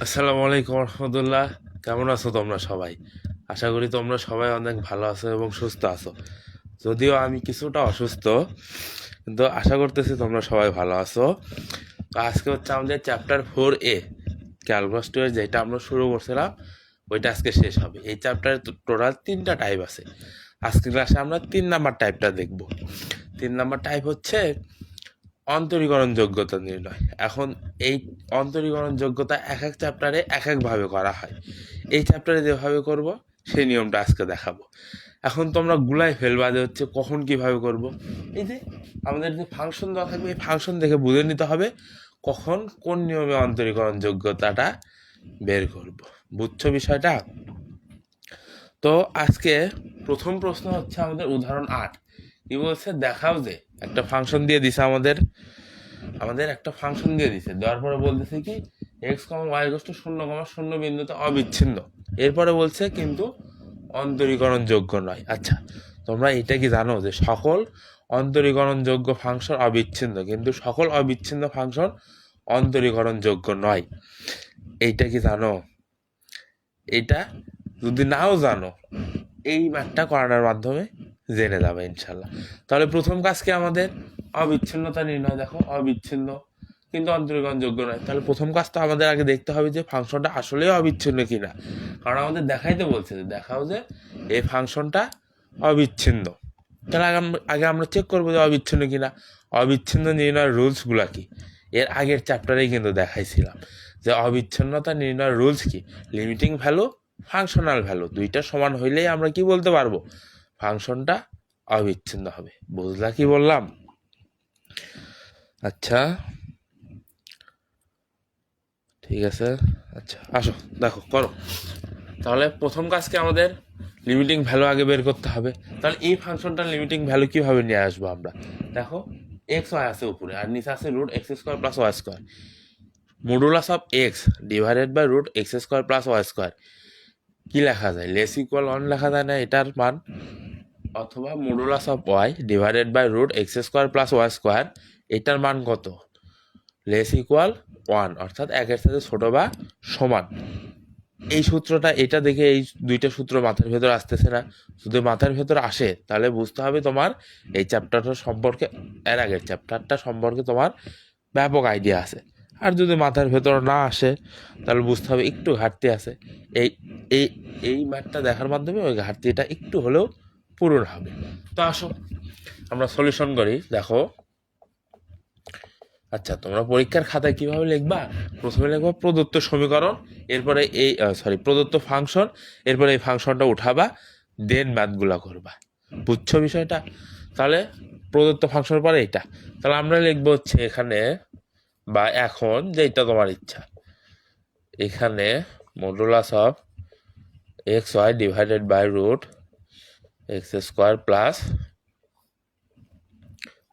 আসসালামু আলাইকুম রহমতুল্লাহ। কেমন আছো তোমরা সবাই? আশা করি তোমরা সবাই অনেক ভালো আছো এবং সুস্থ আছো। যদিও আমি কিছুটা অসুস্থ, কিন্তু আশা করতেছি তোমরা সবাই ভালো আছো। তো আজকে হচ্ছে আমাদের চ্যাপ্টার 4A, ক্যালকুলাস 2 এর যেটা আমরা শুরু করছিলাম ওইটা আজকে শেষ হবে। এই চ্যাপ্টারে টোটাল 3টা টাইপ আছে। আজকের ক্লাসে আমরা 3 নাম্বার টাইপটা দেখব। 3 নাম্বার টাইপ হচ্ছে অন্তরীকরণ যোগ্যতা নির্ণয়। এখন এই অন্তরীকরণ যোগ্যতা এক এক চ্যাপ্টারে এক একভাবে করা হয়। এই চ্যাপ্টারে যেভাবে করব সেই নিয়মটা আজকে দেখাবো। এখন তোমরা গুলাই ফেলবা যে হচ্ছে কখন কিভাবে করব। এই যে আমাদের যে ফাংশন দেওয়া থাকবে এই ফাংশন দেখে বুঝে নিতে হবে কখন কোন নিয়মে অন্তরীকরণ যোগ্যতাটা বের করব। বুঝছো বিষয়টা? তো আজকে প্রথম প্রশ্ন হচ্ছে আমাদের উদাহরণ 8। কি বলছে দেখাও যে একটা ফাংশন দিয়ে দিছে আমাদের আমাদের একটা ফাংশন দিয়ে দিছে, দেওয়ার পরে বলতেছে কি X comma Y equal to 0,0 বিন্দুতে অবিচ্ছিন্ন। এরপরে বলছে কিন্তু অন্তরীকরণ যোগ্য নয়। আচ্ছা, তোমরা এটা কি জানো যে সকল অন্তরীকরণ যোগ্য ফাংশন অবিচ্ছিন্ন, কিন্তু সকল অবিচ্ছিন্ন ফাংশন অন্তরীকরণ যোগ্য নয়? এইটা কি জানো? এটা যদি নাও জানো এই ম্যাথটা করানোর মাধ্যমে জেনে যাবে ইনশাল্লাহ। তাহলে প্রথম কাজ কি আমাদের? অবিচ্ছিন্নতা নির্ণয়। দেখো অবিচ্ছিন্ন কিন্তু অন্তরীকরণ যোগ্য নয়, তাহলে প্রথম কাজ তো আমাদের আগে দেখতে হবে যে ফাংশনটা আসলেই অবিচ্ছিন্ন কিনা। কারণ আমাদের দেখাইতে বলছে যে দেখাও যে এই ফাংশনটা অবিচ্ছিন্ন। তাহলে আগে আমরা চেক করবো যে অবিচ্ছিন্ন কিনা। অবিচ্ছিন্ন নির্ণয়ের রুলসগুলা কি এর আগের চ্যাপ্টারেই কিন্তু দেখাইছিলাম যে অবিচ্ছিন্নতা নির্ণয়ের রুলস কি। লিমিটিং ভ্যালু, ফাংশনাল ভ্যালু দুইটা সমান হইলেই আমরা কি বলতে পারবো ফাংশনটা অবিচ্ছিন্ন হবে। বুঝলা কি বললাম? আচ্ছা, ঠিক আছে। আচ্ছা আসো দেখো করো। তাহলে প্রথম কাজকে আমাদের লিমিটিং ভ্যালু আগে বের করতে হবে। তাহলে এই ফাংশনটার লিমিটিং ভ্যালু কিভাবে নিয়ে আসবো আমরা? দেখো এক্স ওয়াই আছে উপরে আর নিচে আছে root X square plus Y square. Modulus of X divided by root X square plus Y square কি লেখা যায়? লেস ইকুয়াল 1 লেখা যায় না এটার মান? অথবা modulus of Y divided by root X square plus Y square, এটার মান কত? লেস ইকুয়াল 1, অর্থাৎ একের সাথে ছোট বা সমান। এই সূত্রটা এটা দেখে এই দুইটা সূত্র মাথার ভেতর আসতেছে না? যদি মাথার ভেতর আসে তাহলে বুঝতে হবে তোমার এই চ্যাপ্টারটা সম্পর্কে, এর আগের চ্যাপ্টারটা সম্পর্কে তোমার ব্যাপক আইডিয়া আছে। আর যদি মাথার ভেতর না আসে তাহলে বুঝতে হবে একটু ঘাটতি আছে। এই এই এই ম্যাথটা দেখার মাধ্যমে ওই ঘাটতিটা একটু হলেও পূরণ হবে। তো আসো আমরা সলিউশন করি। দেখো, আচ্ছা তোমরা পরীক্ষার খাতায় কিভাবে লিখবা? প্রথমে লিখবা প্রদত্ত সমীকরণ, এরপরে এই প্রদত্ত ফাংশন, এরপরে এই ফাংশনটা উঠাবা, দেন ম্যাথগুলা করবা। বুঝছো বিষয়টা? তাহলে প্রদত্ত ফাংশনের পরে এইটা, তাহলে আমরা লিখবো হচ্ছে এখানে বা এখন যেটা তোমার ইচ্ছা, এখানে modulus of X Y divided by root X square plus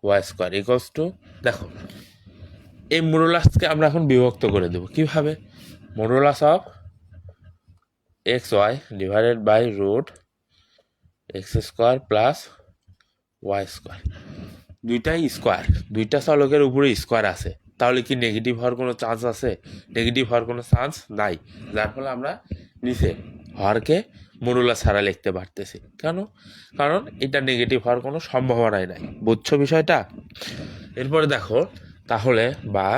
Y square equals to, দেখো এই মডুলাসকে আমরা এখন বিভক্ত করে দেবো কিভাবে? Modulus of X Y divided by root X square plus Y square. দুইটাই স্কোয়ার, দুইটা চলকের উপরে স্কোয়ার আছে, তাহলে কি নেগেটিভ হওয়ার কোনো চান্স আছে? নেগেটিভ হওয়ার কোনো চান্স নাই। যার ফলে আমরা নিচে হরকে মডুলাস ছাড়া লিখতে পারতেছি। কেন? কারণ এটা নেগেটিভ হওয়ার কোনো সম্ভাবনাই নাই। বুঝছো বিষয়টা? এরপরে দেখো তাহলে বা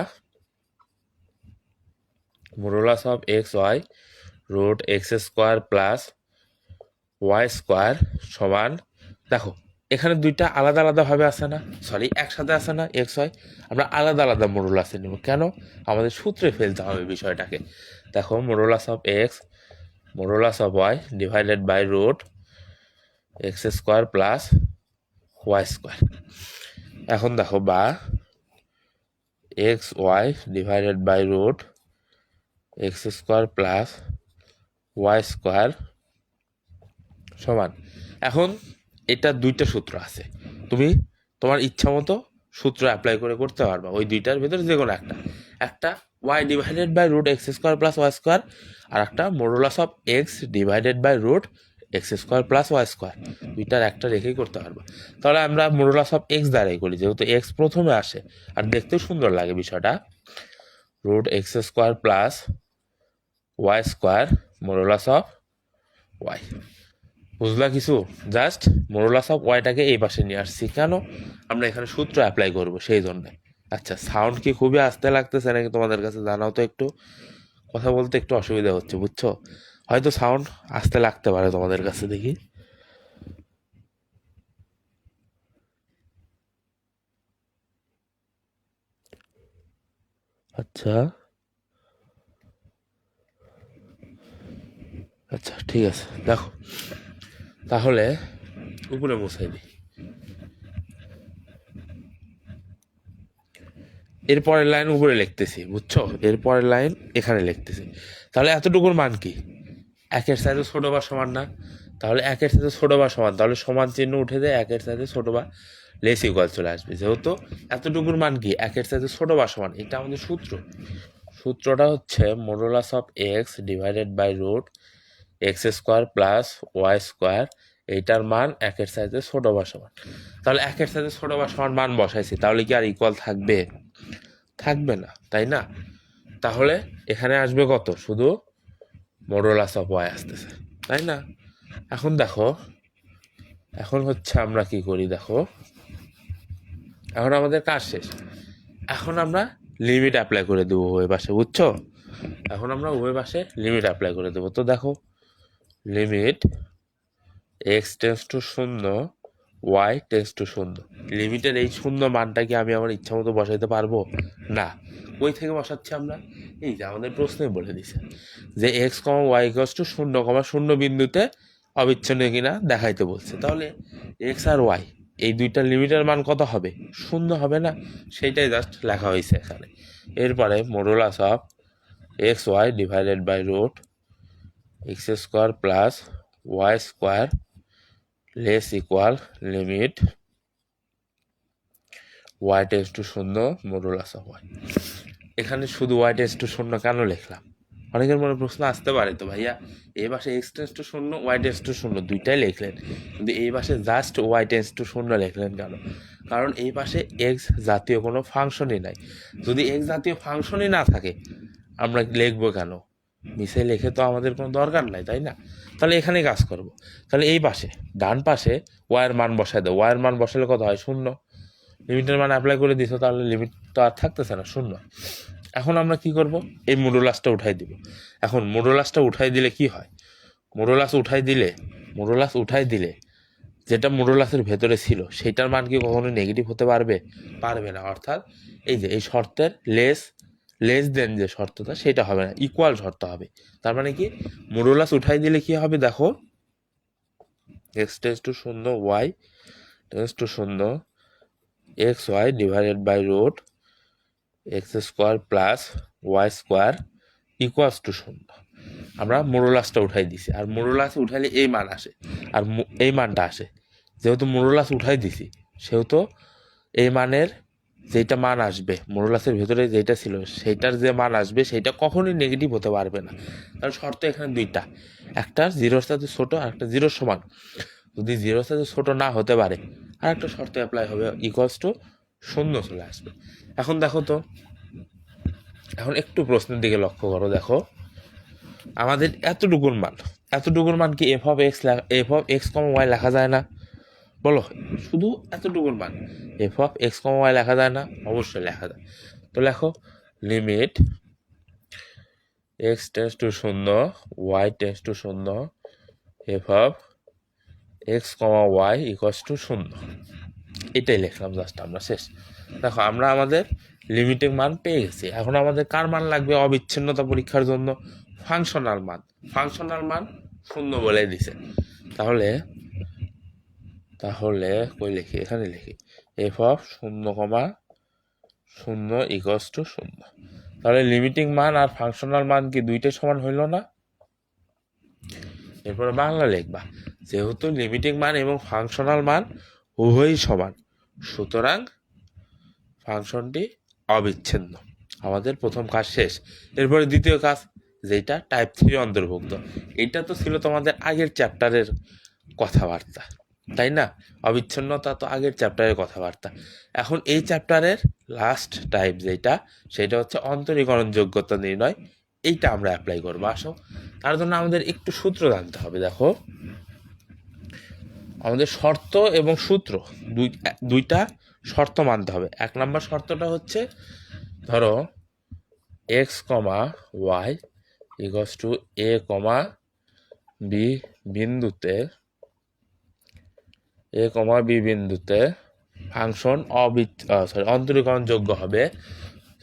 modulus of X Y root X square plus Y square সমান, দেখো এখানে দুইটা আলাদা আলাদাভাবে আছে না, সরি একসাথে আছে না এক্স ওয়াই, আমরা আলাদা আলাদা মডুলাসে নেব। কেন? আমাদের সূত্রে ফেলতে হবে বিষয়টাকে। দেখো modulus of X modulus of Y divided by root X square plus Y square. এখন দেখো বা X Y divided by root X square plus Y square সমান, এখন এটা দুইটা সূত্র আছে, তুমি তোমার ইচ্ছা মতো সূত্র অ্যাপ্লাই করে করতে পারবা ওই দুইটার ভেতরে যে কোনো একটা। একটা Y divided by root X square plus Y square, আর একটা modulus of X divided by root X square plus Y square. দুইটার একটা রেখেই করতে পারবা। তাহলে আমরা মডুলাস অফ এক্স দ্বারাই করি, যেহেতু এক্স প্রথমে আসে আর দেখতেও সুন্দর লাগে বিষয়টা। Root X square plus Y square modulus of Y. বুঝলা কিছু? জাস্ট মডুলাস অফ ওয়াইটাকে এই পাশে নিয়ে আসছি কেন? আমরা এখানে সূত্র অ্যাপ্লাই করব সেই জন্য। আচ্ছা, সাউন্ড কি খুবই আস্তে লাগতেছে নাকি তোমাদের কাছে জানাও তো একটু। কথা বলতে একটু অসুবিধা হচ্ছে, বুঝছো? হয়তো সাউন্ড আস্তে লাগতে পারে তোমাদের কাছে, দেখি। আচ্ছা আচ্ছা, ঠিক আছে, দেখো তাহলে উপরে মুছাই দিই। এরপরের লাইন উপরে লিখতেছি, বুঝছো? এরপরের লাইন এখানে লিখতেছি। তাহলে এতটুকুর মান কি? একের সাথে ছোট বা সমান না? তাহলে একের সাথে ছোট বা সমান, তাহলে সমান চিহ্ন উঠে যায়, একের সাথে ছোট বা লেস ইকুয়াল চলে আসবে। যেহেতু এতটুকুর মান কি? একের সাথে ছোট বা সমান, এটা আমাদের সূত্র। সূত্রটা হচ্ছে modulus of X divided by root X square plus Y square. এইটার মান একের সাথে ছোট বা সমান। তাহলে একের সাথে ছোট বা সমান মান বসাইছি, তাহলে কি আর ইকুয়াল থাকবে? থাকবে না, তাই না? তাহলে এখানে আসবে কত? শুধু মডুলাস অফ ওয়াই আসতেছে, তাই না? এখন দেখো, এখন হচ্ছে আমরা কি করি দেখো, এখন আমাদের কাজ শেষ। এখন আমরা লিমিট অ্যাপ্লাই করে দেবো উভয় পাশে, বুঝছো? এখন আমরা উভয় পাশে লিমিট অ্যাপ্লাই করে দেবো। তো দেখো, লিমিট এক্স টেন্স টু শূন্য, ওয়াই টেন্স টু শূন্য। লিমিটের এই শূন্য মানটা কি আমি আমার ইচ্ছা মতো বসাইতে পারবো? না। ওই থেকে বসাচ্ছি আমরা, এই যে আমাদের প্রশ্নে বলে দিছে যে X comma Y equals to শূন্য কমা শূন্য বিন্দুতে অবিচ্ছিন্ন কিনা দেখাইতে বলছে। তাহলে এক্স আর ওয়াই এই দুইটা লিমিটের মান কত হবে? শূন্য হবে না? সেইটাই জাস্ট লেখা হয়েছে এখানে। এরপরে modulus of X Y divided by root X square plus Y square less equal limit Y tends to শূন্য মডুলাস অফ ওয়াই। এখানে শুধু ওয়াই টেন্স টু শূন্য কেন লিখলাম? অনেকের মনে প্রশ্ন আসতে পারে, তো ভাইয়া এই পাশে এক্স টেন্স টু শূন্য ওয়াই টেন্স টু শূন্য দুইটাই লিখলেন, কিন্তু এই পাশে জাস্ট ওয়াই টেন্স টু শূন্য লিখলেন কেন? কারণ এই পাশে এক্স জাতীয় কোনো ফাংশনই নাই। যদি এক্স জাতীয় ফাংশনই না থাকে আমরা লিখবো কেন? মিশে লিখে তো আমাদের কোনো দরকার নাই, তাই না? তাহলে এখানে কাজ করব। তাহলে এই পাশে ডান পাশে ওয়াইয়ের মান বসাই দেবো। ওয়াইয়ের মান বসালে কত হয়? শূন্য। লিমিটের মান অ্যাপ্লাই করে দিছো, তাহলে লিমিট তো আর থাকতেছে না, শূন্য। এখন আমরা কি করব? এই মডুলাসটা উঠাই দিব। এখন মডুলাসটা উঠাই দিলে কি হয়? মডুলাস উঠাই দিলে যেটা মডুলাসের ভেতরে ছিল সেটার মান কি কখনো নেগেটিভ হতে পারবে? পারবে না। অর্থাৎ এই যে এই শর্তের লেস দেন যে শর্তটা সেটা হবে না, ইকুয়াল শর্ত হবে। তার মানে কি, মডুলাস উঠাই দিলে কি হবে দেখো, এক্স টেন্স টু শূন্য ওয়াই টেন্স টু শূন্য X Y divided by root X square plus Y square equals to শূন্য। আমরা মডুলাসটা উঠাই দিছি, আর মডুলাস উঠাইলে এই মান আসে, আর এই মানটা আসে। যেহেতু মডুলাস উঠাই দিছি সেহেতু এই মানের যেটা মান আসবে মডুলাসের ভেতরে যেটা ছিল সেইটার যে মান আসবে সেটা কখনোই নেগেটিভ হতে পারবে না। কারণ শর্ত এখানে দুইটা, একটা জিরোর সাথে ছোট আর একটা জিরোর সমান। যদি জিরোর সাথে ছোট না হতে পারে আর একটা শর্ত অ্যাপ্লাই হবে, ইকুয়ালস টু শূন্য চলে আসবে। এখন দেখো তো, এখন একটু প্রশ্নের দিকে লক্ষ্য করো, দেখো আমাদের এতটুকুর মান কি F of X comma Y লেখা যায় না? বলো, শুধু এতটুকুর মান F of X comma Y লেখা যায় না? অবশ্যই লেখা যায়। তো লেখো লিমিট এক্স টেন্স টু শূন্য ওয়াই টেন্স টু শূন্য F of x comma Y equals to শূন্য। এটাই লিখলাম জাস্ট, আমরা শেষ। দেখো আমরা আমাদের লিমিটের মান পেয়ে গেছি। এখন আমাদের কার মান লাগবে অবিচ্ছিন্নতা পরীক্ষার জন্য? ফাংশনাল মান শূন্য বলে দিছে। তাহলে তাহলে কই লিখি? এখানে লিখি এফ অফ শূন্য কমা শূন্য ইকুয়ালস টু শূন্য। তাহলে লিমিটিং মান আর ফাংশনাল মান কি দুইটাই সমান হইল না? এরপরে বাংলা লিখবা, যেহেতু লিমিটিং মান এবং ফাংশনাল মান উভয়ই সমান, সুতরাং ফাংশনটি অবিচ্ছিন্ন। আমাদের প্রথম কাজ শেষ। এরপরে দ্বিতীয় কাজ, যেটা টাইপ 3 অন্তর্ভুক্ত। এটা তো ছিল তোমাদের আগের চ্যাপ্টারের কথাবার্তা, তাই না? অবিচ্ছিন্নতা তো আগের চ্যাপ্টারের কথাবার্তা। এখন এই চ্যাপ্টারের লাস্ট টাইপ যেটা, সেটা হচ্ছে অন্তরীকরণ যোগ্যতা নির্ণয়। এইটা আমরা অ্যাপ্লাই করবো। আসো, তার জন্য আমাদের একটু সূত্র জানতে হবে। দেখো, আমাদের শর্ত এবং সূত্র দুইটা শর্ত মানতে হবে। 1 নম্বর শর্তটা হচ্ছে, ধরো X comma Y equals to A comma B বিন্দুতে ফাংশন অন্তরীকরণযোগ্য হবে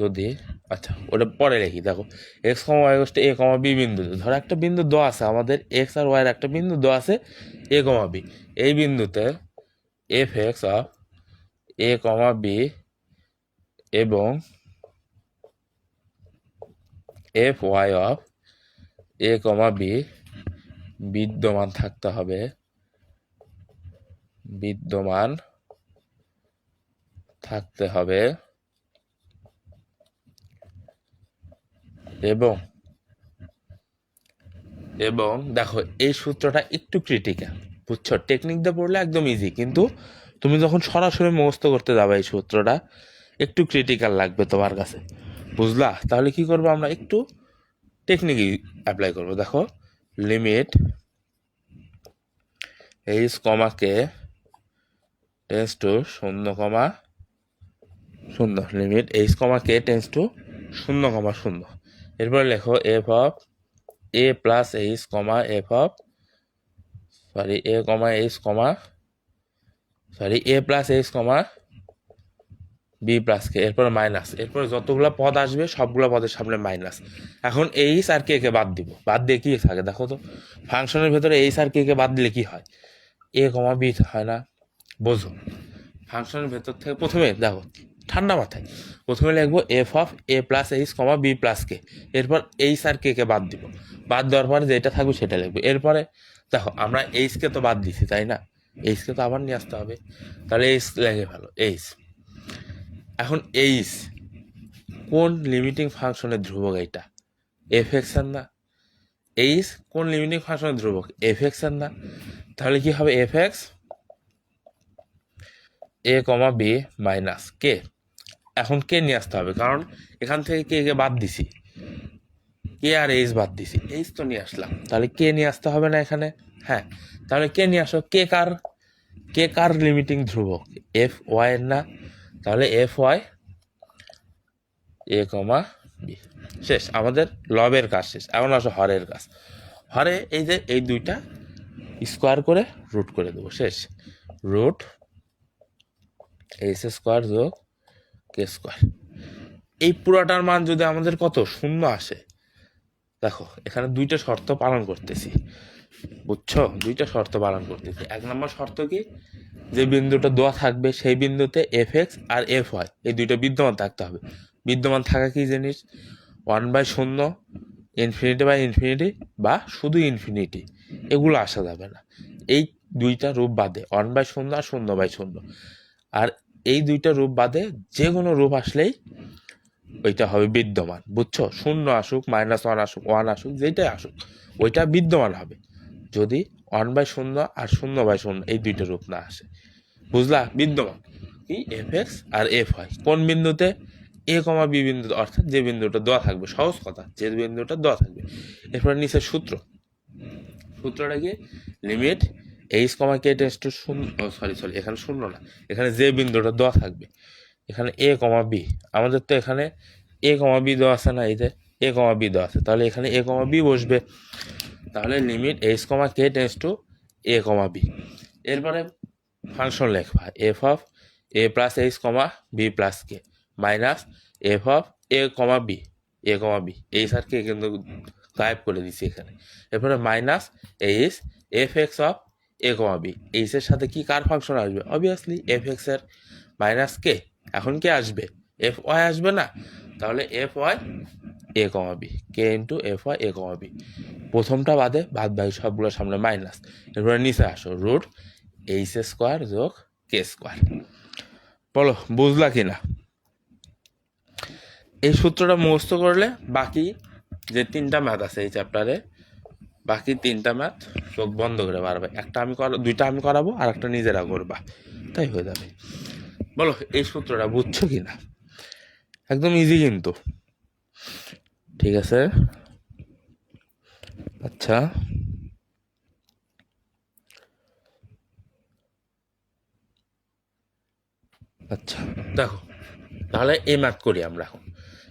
যদি, আচ্ছা ওটা পরে লিখি। দেখো, X comma Y equals to A comma B বিন্দুতে, ধরো একটা বিন্দু দেওয়া আছে আমাদের, এক্স আর ওয়াইয়ের একটা বিন্দু দেওয়া আছে এ কমা বি। এই বিন্দুতে F x of A comma B এবং F Y of A comma B বিদ্যমান থাকতে হবে, এবং দেখো এই সূত্রটা একটু ক্রিটিক্যাল, বুঝছো? টেকনিক দিয়ে পড়লে একদম ইজি, কিন্তু তুমি যখন সরাসরি মুখস্থ করতে যাবে এই সূত্রটা একটু ক্রিটিক্যাল লাগবে তোমার কাছে, বুঝলা? তাহলে কি করবো, আমরা একটু টেকনিকই অ্যাপ্লাই করবো। দেখো, limit H comma K tends to 0,0, limit H comma K tends to 0,0। এরপরে লেখো F of A plus H comma F of A comma H comma A plus H comma B plus কে, এরপর minus, এরপর যতগুলো পদ আসবে সবগুলো পদের সামনে মাইনাস। এখন এইচ আর কে কে বাদ দিব, বাদ দিয়ে কি থাকে দেখো তো, ফাংশনের ভেতরে এইচ আর কে কে বাদ দিলে কি হয়, এ কমা বি হয় না? বোঝো, ফাংশনের ভেতর থেকে প্রথমে দেখো, ঠান্ডা মাথায় প্রথমে লিখবো f of A plus H comma B plus কে, এরপর এইচ আর কে কে বাদ দিব, বাদ দেওয়ার পরে যেটা থাকবে সেটা লিখবো। এরপরে দেখো, আমরা এইচকে তো বাদ দিছি তাই না, এইচকে তো আবার নিয়ে আসতে হবে, তাহলে এইচ লেগে ভালো এইচ। এখন এইচ কোন লিমিটিং ফাংশনের ধ্রুবক? এইটা এফ এক্স এর না? এইচ কোন লিমিটিং ফাংশনের ধ্রুবক? এফ এক্স এর না? তাহলে কি হবে, F X A comma B minus k. এখন কে নিয়ে আসতে হবে, কারণ এখান থেকে কে কে বাদ দিছি, কে আর এইচ বাদ দিছি, এইচ তো নিয়ে আসলাম, তাহলে কে নিয়ে আসতে হবে না এখানে? হ্যাঁ, তাহলে কে নিয়ে আসো, কে কার লিমিটিং ধ্রুবক? এফ ওয়াই এর না? তাহলে F Y A comma B. শেষ, আমাদের লবের কাজ শেষ। এখন আসো হরের কাজ। হরে এই যে এই দুইটা স্কোয়ার করে রুট করে দেবো, শেষ। রুট এইচ স্কোয়ার যোগ কে স্কোয়ার, এই পুরাটার মান যদি আমাদের কত, 0 আসে, দেখো এখানে দুইটা শর্ত পালন করতেছি, বুঝছো? দুইটা শর্ত পালন করতেছি। 1 নম্বর শর্ত কি, যে বিন্দুটা দেওয়া থাকবে সেই বিন্দুতে এফ এক্স আর এফ ওয়াই এই দুইটা বিদ্যমান থাকতে হবে। বিদ্যমান থাকা কি জিনিস, 1/0, ইনফিনিটি বা শুধু ইনফিনিটি, এগুলো আসা যাবে না। এই দুইটা রূপ বাদে 1/0 আর 0/0, আর এই দুইটা রূপ বাদে যে কোনো রূপ আসলেই ওইটা হবে বিদ্যমান, বুঝছো? 0 আসুক, -1 আসুক, 1 আসুক, যেটাই আসুক ওইটা বিদ্যমান হবে যদি 1/0 আর 0/0 এই দুইটা রূপ না আসে, বুঝলা? বিদ্যমান কি, এফ এক্স আর এফ ওয়াই কোন বিন্দুতে, এ কমা বি বিন্দুতে, অর্থাৎ যে বিন্দুটা দেওয়া থাকবে, সহজ কথা, যে বিন্দুটা দেওয়া থাকবে। এরপর নিচে সূত্রটা কি, লিমিট এইচ কমা কে টেন্স টু 0, এখানে 0 না, এখানে যে বিন্দুটা দেওয়া থাকবে, এখানে এ কমা বি, আমাদের তো এখানে এ কমা বি দেওয়া আছে না, এই যে এ কমা বি দেওয়া আছে, তাহলে এখানে এ কমা বি বসবে। তাহলে limit H comma K tends to A comma b. এরপরে ফাংশন লেখবা f of A plus H comma B plus K minus F of A comma b h আর কে কিন্তু গায়েব করে দিছি এখানে। এরপরে minus H F x of A comma b, h এর সাথে কি কার ফাংশন আসবে, অবভিয়াসলি এফ এক্স এর, মাইনাস কে, এখন কে আসবে, এফ ওয়াই আসবে না? তাহলে F Y A comma B, K into F Y A comma B, প্রথমটা বাদে বাদ বাকি সবগুলোর সামনে মাইনাস। এরপরে নিচে আসো, রুট এইচ স্কোয়ার যোগ কে স্কোয়ার। বলো বুঝলা কিনা? এই সূত্রটা মুখস্থ করলে বাকি যে 3টা ম্যাথ আছে এই চ্যাপ্টারে, বাকি 3টা ম্যাথ চোখ বন্ধ করে পারবে, দুইটা আমি করাবো আর একটা নিজেরা করবা, তাই হয়ে যাবে। বলো এই সূত্রটা বুঝছো কিনা? একদম ইজি কিন্তু, ঠিক আছে। আচ্ছা আচ্ছা দেখো, তাহলে এই ম্যাথ করি আমরা এখন।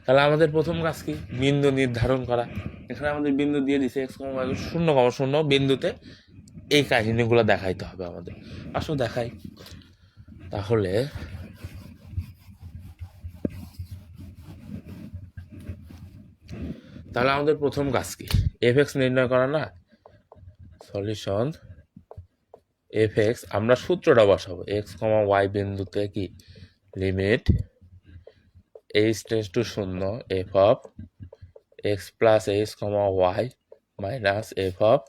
তাহলে আমাদের প্রথম কাজ কি, বিন্দু নির্ধারণ করা। এখানে আমাদের বিন্দু দিয়ে দিছে এক্স কমা ওয়াই শূন্য কমা শূন্য বিন্দুতে এই কাহিনীগুলো দেখাইতে হবে আমাদের। আসো দেখাই। তাহলে আমাদের প্রথম কাজ কি, এফ এক্স নির্ণয় করা না। সলিউশন এফ এক্স, আমরা সূত্রটা বসাবো। এক্স কমা ওয়াই বিন্দুতে কি লিমিট এইচ টেন্ডস টু শূন্য F of x plus H comma Y minus F of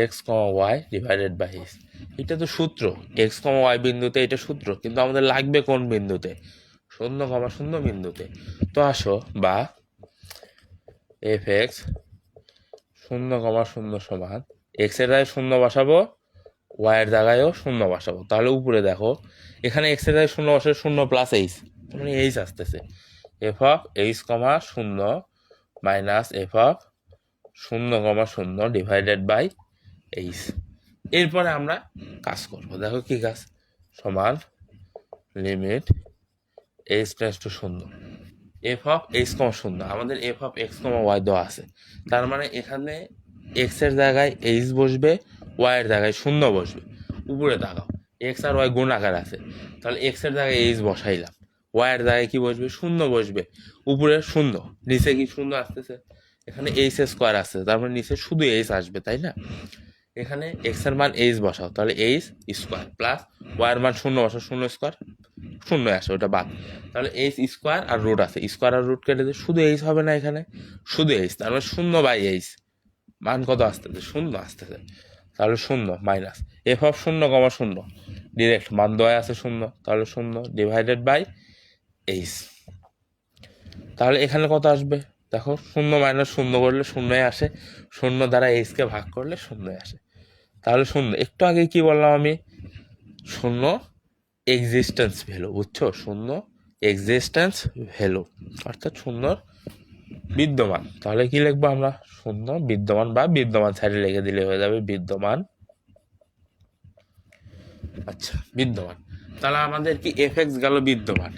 x comma Y divided by H. এটা তো সূত্র, এক্স কমা ওয়াই বিন্দুতে এটা সূত্র, কিন্তু আমাদের লাগবে কোন বিন্দুতে, শূন্য কমা শূন্য বিন্দুতে। তো আসো, বা এফ এক্স শূন্য কমা শূন্য সমান এক্স এর জায়গায় শূন্য বসাবো, ওয়াই এর জায়গায়ও শূন্য বসাবো। তাহলে উপরে দেখো, এখানে এক্স এর জায়গায় শূন্য বসাবে শূন্য প্লাস এইচ, মানে এইচ আসতেছে। এফ অফ এইচ কমা শূন্য মাইনাস এফ অফ শূন্য কমা শূন্য ডিভাইডেড বাই এইচ। এরপরে আমরা কাজ করবো, দেখো কি কাজ, সমান লিমিট এইচ টেন্ডস টু শূন্য এফ অফ এইচ কমা শূন্য। আমাদের F of x comma Y দেওয়া আছে, তার মানে এখানে এক্স এর জায়গায় এইচ বসবে, ওয়াই এর জায়গায় শূন্য বসবে। উপরে তাকাও, এক্স আর ওয়াই গুণ আকার আছে, তাহলে এক্স এর জায়গায় এইচ বসাইলাম, ওয়াই এর জায়গায় কি বসবে, শূন্য বসবে। উপরে শূন্য, নিচে কি শূন্য আসতেছে, এখানে এইচ স্কোয়ার আসছে, তার মানে নিচে শুধু এইচ আসবে, তাই না। এখানে এক্স এর মান এইচ বসাও, তাহলে এইচ স্কোয়ার প্লাস ওয়াই এর মান শূন্য বসাও, শূন্য স্কোয়ার শূন্য আসে, ওটা বাদ। তাহলে এইচ স্কোয়ার আর রুট আছে, স্কোয়ার আর রুট কেটে দিয়ে শুধু এইচ হবে না, এখানে শুধু এইচ, তার মানে শূন্য বাই এইচ। মান কত আসতেছে, শূন্য আসতেছে, তাহলে শূন্য মাইনাস এফ অফ শূন্য কমা শূন্য, ডিরেক্ট মান দেওয়া আছে শূন্য, তাহলে শূন্য ডিভাইডেড বাই এইচ। তাহলে এখানে কত আসবে, দেখো শূন্য মাইনাস শূন্য করলে শূন্যই আসে, শূন্য দ্বারা এইচকে ভাগ করলে শূন্যই আসে। তাহলে শূন্য, একটু আগে কি বললাম আমি, শূন্য এক্সিস্টেন্স ভ্যালু, বুঝছো, শূন্য এক্সিস্টেন্স ভ্যালু, অর্থাৎ শূন্যর বিদ্যমান। তাহলে কি লিখবো আমরা, শূন্য বিদ্যমান, বা বিদ্যমান সাইডে লিখে দিলে হয়ে যাবে বিদ্যমান। আচ্ছা বিদ্যমান, তাহলে আমাদের কি এফ এক্স গেল বিদ্যমান।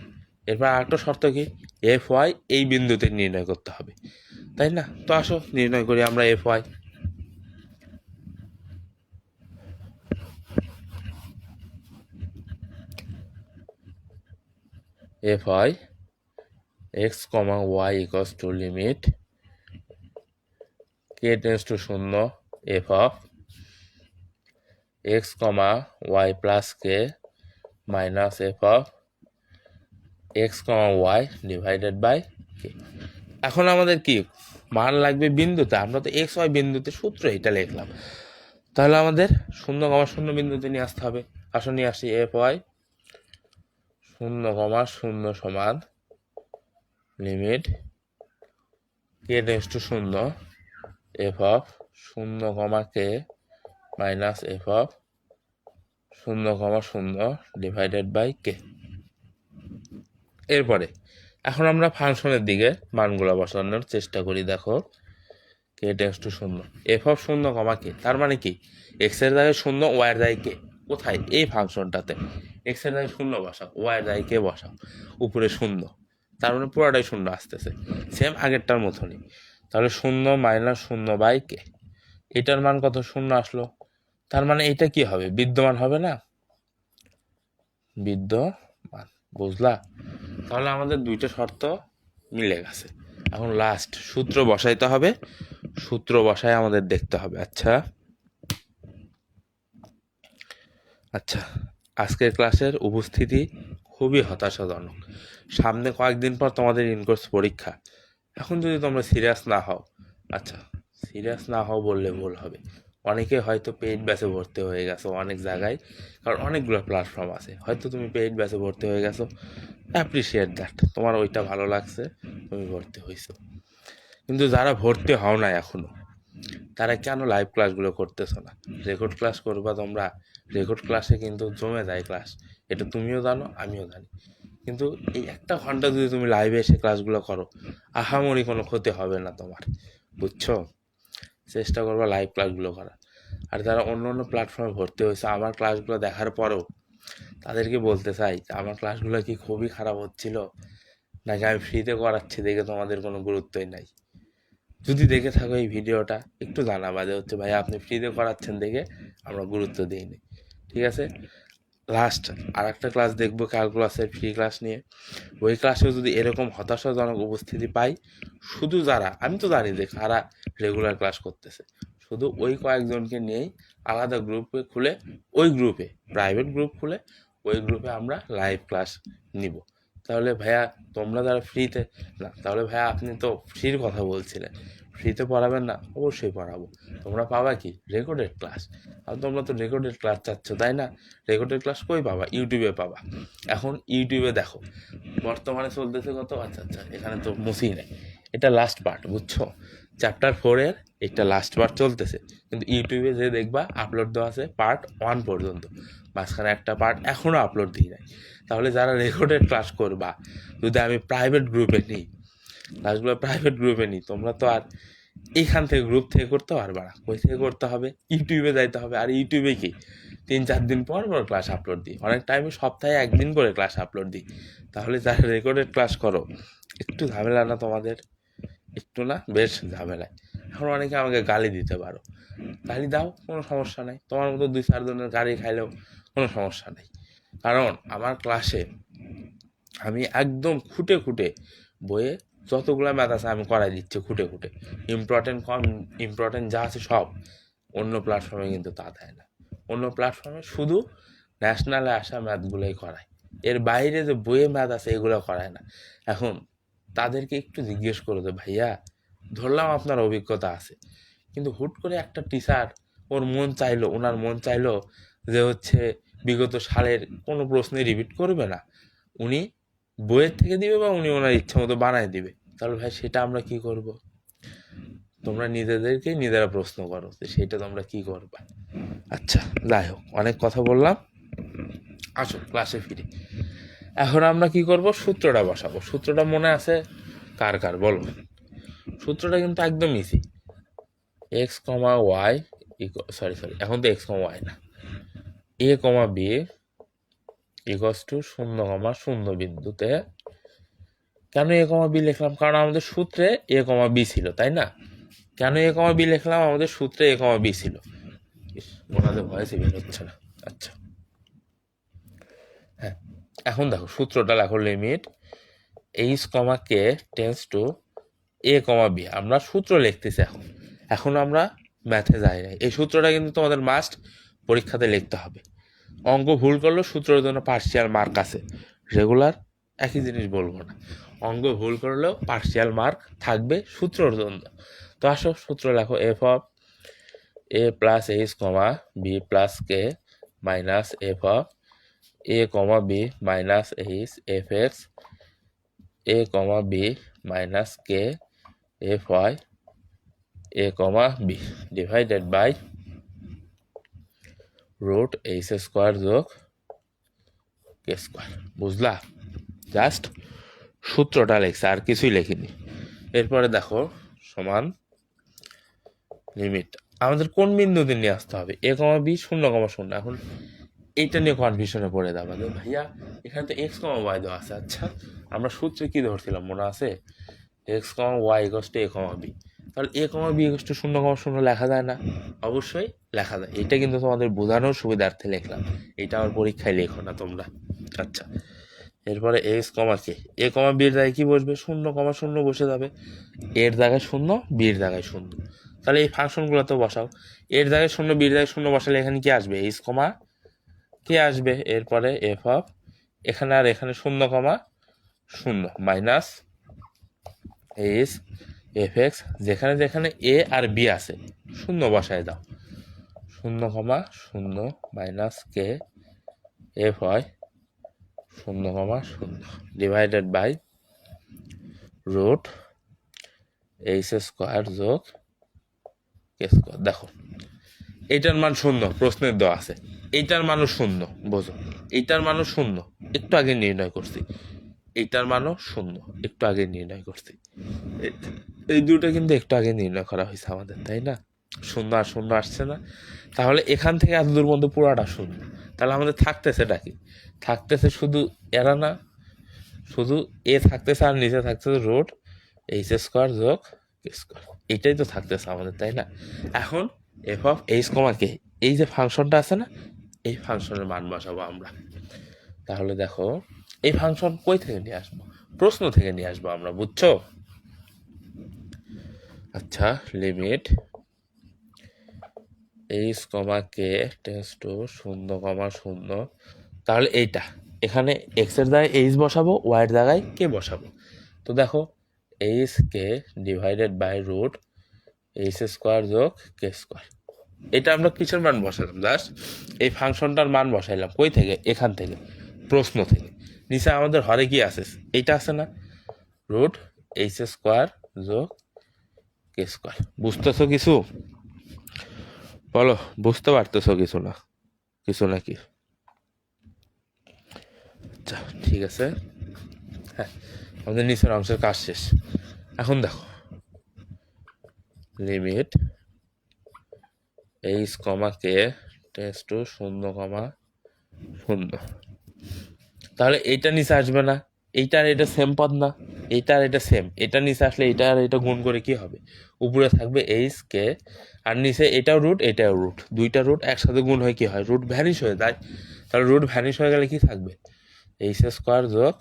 এরপর আরেকটা শর্ত কি, এফ ওয়াই এই বিন্দুতে নির্ণয় করতে হবে, তাই না। তো আসো নির্ণয় করি আমরা f y. F y x comma Y equals to limit k tends to শূন্য F of x comma y plus K minus F of x comma Y divided by k. এখন আমাদের কি মান লাগবে বিন্দুতে, আমরা তো এক্স ওয়াই বিন্দুতে সূত্র এটা লিখলাম, তাহলে আমাদের শূন্য কমা শূন্য বিন্দুতে নিয়ে আসতে হবে। আসো নিয়ে আসি, এফ ওয়াই শূন্য কমা শূন্য সমান লিমিট কে টেন্ডস টু শূন্য এফ অফ শূন্য কমা কে মাইনাস এফ অফ শূন্য কমা শূন্য ডিভাইডেড বাই কে। এরপরে এখন আমরা ফাংশনের দিকে মানগুলো বসানোর চেষ্টা করি। দেখো কে টেন্ডস টু শূন্য এফ অফ শূন্য কমা কে, তার মানে কি এক্স এর জায়গায় শূন্য, ওয়াই এর জায়গায় কে, কোথায় এই ফাংশনটাতে এক্স এর জায়গায় শূন্য বসাও, ওয়াই এর জায়গায় কে বসাও, উপরে শূন্য, তার মানে পুরোটাই শূন্য আসতেছে, সেম আগেরটার মতনই। তাহলে শূন্য মাইনাস শূন্য বাই কে, এটার মান কত, শূন্য আসলো, তার মানে এটা কি হবে, বিদ্যমান হবে না, বিদ্যমান, বুঝলা। তাহলে আমাদের দুইটা শর্ত মিলে গেছে। এখন লাস্ট সূত্র বসাইতে হবে, সূত্র বসায় আমাদের দেখতে হবে। আচ্ছা আচ্ছা আজকের ক্লাসের উপস্থিতি খুবই হতাশাজনক। সামনে কয়েকদিন পর তোমাদের ইনকোর্স পরীক্ষা। এখন যদি তোমরা সিরিয়াস না হও, আচ্ছা সিরিয়াস না হও বললে ভুল হবে, অনেকে হয়তো পেইড ব্যাচে ভর্তি হয়ে গেছো অনেক জায়গায়, কারণ অনেকগুলো প্ল্যাটফর্ম আছে, হয়তো তুমি পেইড ব্যাচে ভর্তি হয়ে গেছো, অ্যাপ্রিসিয়েট দ্যাট, তোমার ওইটা ভালো লাগছে, তুমি ভর্তি হয়েছো। কিন্তু যারা ভর্তি হও না এখনো, তারা কেন লাইভ ক্লাসগুলো করতেছো না, রেকর্ড ক্লাস করবা তোমরা, রেকর্ড ক্লাসে কিন্তু জমে যায় ক্লাস, এটা তুমিও জানো আমিও জানি। কিন্তু এই একটা ঘন্টা যদি তুমি লাইভে এসে ক্লাসগুলো করো, আহামরি কোনো ক্ষতি হবে না তোমার, বুঝছো। চেষ্টা করবা লাইভ ক্লাসগুলো করার। আর যারা অন্য অন্য প্ল্যাটফর্মে ভর্তি হয়েছে আমার ক্লাসগুলো দেখার পরেও তাদেরকে বলতে চাই যে আমার ক্লাসগুলো কি খুবই খারাপ হচ্ছিল, নাকি আমি ফ্রিতে করাচ্ছি দেখে তোমাদের কোনো গুরুত্বই নাই? যদি দেখে থাকো এই ভিডিওটা একটু জানাবা যে হচ্ছে ভাই আপনি ফ্রিতে করাচ্ছেন দেখে আমরা গুরুত্ব দিইনি। ঠিক আছে, লাস্ট আর একটা ক্লাস দেখবো ক্যালকুলাসের ফ্রি ক্লাস নিয়ে। ওই ক্লাসেও যদি এরকম হতাশাজনক উপস্থিতি পাই, শুধু যারা, আমি তো জানি যে কারা রেগুলার ক্লাস করতেছে, শুধু ওই কয়েকজনকে নিয়েই আলাদা গ্রুপে খুলে, ওই গ্রুপে প্রাইভেট গ্রুপ খুলে ওই গ্রুপে আমরা লাইভ ক্লাস নিব। তাহলে ভাইয়া তোমরা যারা ফ্রিতে, না তাহলে ভাইয়া আপনি তো ফ্রির কথা বলছিলেন, ফ্রিতে পড়াবেন না? অবশ্যই পড়াবো। তোমরা পাবা কি? Recorded class. আর তোমরা তো রেকর্ডেড ক্লাস চাচ্ছ, তাই না? রেকর্ডেড ক্লাস কই পাবা? ইউটিউবে পাবা। এখন ইউটিউবে দেখো বর্তমানে চলতেছে কত, আচ্ছা আচ্ছা এখানে তো মুসি নেই, এটা লাস্ট পার্ট, বুঝছো? চ্যাপ্টার 4-এর এটা লাস্ট পার্ট চলতেছে, কিন্তু ইউটিউবে যে দেখবা আপলোড দেওয়া আছে পার্ট 1 পর্যন্ত, মাঝখানে একটা পার্ট এখনও আপলোড দিই নাই। তাহলে যারা রেকর্ডেড ক্লাস করবা, যদি আমি প্রাইভেট গ্রুপে নিই, ক্লাসগুলো প্রাইভেট গ্রুপে নিই, তোমরা তো আর এইখান থেকে গ্রুপ থেকে করতে পারবে না। কই থেকে করতে হবে? ইউটিউবে যাইতে হবে। আর ইউটিউবে কি 3-4 দিন পর পর ক্লাস আপলোড দিই, অনেক টাইমে সপ্তাহে 1 দিন করে ক্লাস আপলোড দিই। তাহলে যারা রেকর্ডেড ক্লাস করো, একটু ঝামেলা না তোমাদের? একটু না, বেশ ঝামেলায়। এখন অনেকে আমাকে গালি দিতে পারো, গালি দাও, কোনো সমস্যা নেই। তোমার মতো 2-4 জনের গালি খাইলেও কোনো সমস্যা নেই, কারণ আমার ক্লাসে আমি একদম খুঁটে খুঁটে বইয়ে যতগুলো ম্যাথ আছে আমি করাই দিচ্ছি খুঁটে খুঁটে। ইম্পর্টেন্ট যা আছে সব। অন্য প্ল্যাটফর্মে কিন্তু তা দেয় না। অন্য প্ল্যাটফর্মে শুধু ন্যাশনালে আসা ম্যাথগুলোই করায়, এর বাইরে যে বইয়ে ম্যাথ আছে এগুলো করায় না। এখন তাদেরকে একটু জিজ্ঞেস করো যে ভাইয়া, ধরলাম আপনার অভিজ্ঞতা আছে, কিন্তু হুট করে একটা টিচার ওনার মন চাইলো যে হচ্ছে বিগত সালের কোনো প্রশ্নে রিপিট করবে না, উনি বইয়ের থেকে দিবে বা উনি ওনার ইচ্ছা মতো বানায় দিবে। তাহলে ভাই সেটা আমরা কি করব? তোমরা নিজেদেরকে নিজেরা প্রশ্ন করো যে সেটা তোমরা কি করবা। আচ্ছা যাই হোক, অনেক কথা বললাম, আসো ক্লাসে ফিরি। এখন আমরা কি করব? সূত্রটা বসাবো। সূত্রটা মনে আছে কার কার বলো? সূত্রটা কিন্তু একদম easy. X comma Y, sorry এখন তো এক্স কমা ওয়াই না, এ কমা বি ইকস টু 0,0 বিন্দুতে। কেন এ কমা বি লিখলাম? কারণ আমাদের সূত্রে এ কমা বি ছিল, তাই না? কেন এ কমা বি লিখলাম? আমাদের সূত্রে এ কমা বি ছিল। ওনাদের ভয়েসই বের হচ্ছে না। আচ্ছা হ্যাঁ, এখন দেখো সূত্রটা লেখো, limit H comma K tends to A comma B. আমরা সূত্র লিখতেছি এখন আমরা ম্যাথে যাই নাই। এই সূত্রটা কিন্তু তোমাদের মাস্ট পরীক্ষাতে লিখতে হবে। অঙ্ক ভুল করলেও সূত্রের জন্য পার্সিয়াল মার্ক আছে। রেগুলার একই জিনিস বলবো না, অঙ্ক ভুল করলেও পার্সিয়াল মার্ক থাকবে সূত্রের জন্য। তো আসো সূত্র লেখো, F of A plus H comma B plus K minus F of A comma B minus H F X A comma B minus K F Y A comma B divided by root H square যোগ K square. বুঝলা? Just সূত্রটা লেখছে, আর কিছুই লেখিনি। এরপরে দেখো সমান limit আমাদের কোন বিন্দুতে নিয়ে আসতে হবে? এ কমা বি 0,0। এখন এইটা নিয়ে কনফিউশনে পড়ে যাবে যে ভাইয়া এখানে তো এক্স কমা ওয়াই দেওয়া আছে। আচ্ছা আমরা সূত্রে কি ধরছিলাম মনে আছে? X comma Y equals to A comma B. তাহলে A comma B equals to 0,0 লেখা যায় না? অবশ্যই লেখা যায়। এটা কিন্তু তোমাদের বোঝানোর সুবিধার্থে লিখলাম, এটা আমার পরীক্ষায় লেখো না তোমরা। আচ্ছা এরপরে এক্স কমা কে, এ কমা বির জায়গায় কি বসবে? 0,0 বসে যাবে। এর জায়গায় 0, বির জায়গায় 0। তাহলে এই ফাংশনগুলো তো বসাও। এর জায়গায় 0, বির জায়গায় 0 বসালে এখানে কি আসবে? এইচ কমা কে আসবে। এরপরে এফ অফ এখানে আর এখানে 0,0 মাইনাস এইচ এফ এক্স, যেখানে যেখানে এ আর বি আছে 0 বসায় দাও। 0,0 minus K F Y 0,0 divided by root H square যোগ কে স্কোয়ার। দেখো এইটার মান 0 প্রশ্নের দেওয়া আছে, এইটার মানও 0। বোঝো, এইটার মানও 0, একটু আগে নির্ণয় করছি। এইটার মানও 0, একটু আগে নির্ণয় করছি। এই দুটো কিন্তু একটু আগে নির্ণয় করা হয়েছে আমাদের, তাই না? শূন্য আর শূন্য আসছে না, তাহলে এখান থেকে এত দূর মধ্যে পুরাটা শূন্য, তাহলে আমাদের থাকতেছেটা কি? থাকতেছে শুধু এরা না, শুধু এ থাকতেছে আর নিচে থাকতেছে রুট এইচ স্কোয়ার যোগ কে স্কোয়ার, এটাই তো থাকতেছে আমাদের, তাই না? এখন এফ অফ এইচ কমা কে, এই যে ফাংশনটা আছে না, এই ফাংশনের মান বসাবো আমরা। তাহলে দেখো এই ফাংশন কই থেকে নিয়ে আসবো? প্রশ্ন থেকে নিয়ে আসবো আমরা, বুঝছো? আচ্ছা, limit H comma K tends to শূন্য কমা শূন্য, তাহলে এইটা এখানে এক্স এর জায়গায় এইচ বসাবো, ওয়াই এর জায়গায় কে বসাবো। তো দেখো H K divided by root H square যোগ কে স্কোয়ার, এটা আমরা কিসের মান বসালাম? জাস্ট এই ফাংশনটার মান বসাইলাম। কই থেকে? এখান থেকে, প্রশ্ন থেকে। নিচে আমাদের হরে কি আছে? এইটা আছে না, রুট এইচ স্কোয়ার যোগ কে স্কোয়ার। বুঝতেছো কিছু? বলো, বুঝতে পারতেছো কিছু না? কিছু নাকি? আচ্ছা ঠিক আছে, হ্যাঁ আমাদের নিচের অংশের কাজ শেষ। এখন দেখো limit H comma K tends to শূন্য কমা শূন্য, তাহলে এইটা নিচে আসবে না, এইটা আর এটা সেম পদ না, এইটা আর এটা সেম, এটা নিচে আসলে এটা আর এটা গুণ করে কি হবে? উপরে থাকবে এইচ কে, আর নিচে এটাও রুট এটাও রুট, দুইটা রুট একসাথে গুণ হয়ে কি হয়? রুট ভ্যানিশ হয়ে যায়। তাহলে রুট ভ্যানিশ হয়ে গেলে কি থাকবে? এইচ স্কোয়ার যোগ